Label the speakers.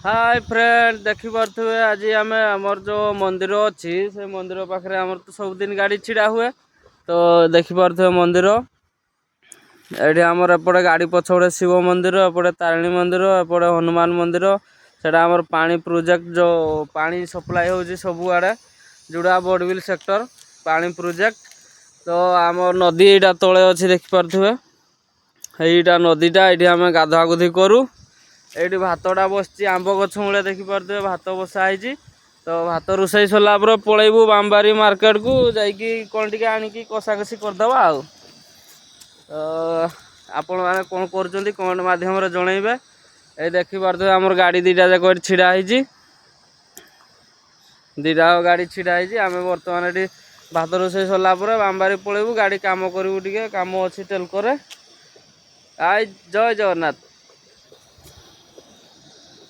Speaker 1: Hi friend देखी पारे आज आम आमर जो मंदिर अच्छी से मंदिर पाखे आमर तो सबुदिन गाड़ी छिड़ा हुए तो देखी पारे मंदिर ये आमर एपटे गाड़ी पछपटे शिव मंदिर एपटे तारिणी मंदिर एपटे हनुमान मंदिर से पानी प्रोजेक्ट जो पानी सप्लाई हो सब आड़े जोड़ा बड़बिल सेक्टर पानी प्रोजेक्ट तो आम नदी यहाँ तले अच्छी देखिपे यहीटा नदीटा ये आम गाधा गुधी करूँ ये भातटा बस आंब गछ मूले देखिपे भात बसाई तो भात रोषे सरला पलैबू बामबारी मार्केट को जाकि कौन टे आणिकी कषा कषि करदे आउ आपण मैंने कौन कर कमेंट मध्यम जनइबे ये देखिपे आमर गाड़ी दीटा जाक छिड़ा दीटा गाड़ी छिड़ा आम बर्तमान ये भात रोषे सरला बामबारी पलैबू गाड़ी काम करूँ टे काम अच्छी टेलकर आय जय जगन्नाथ।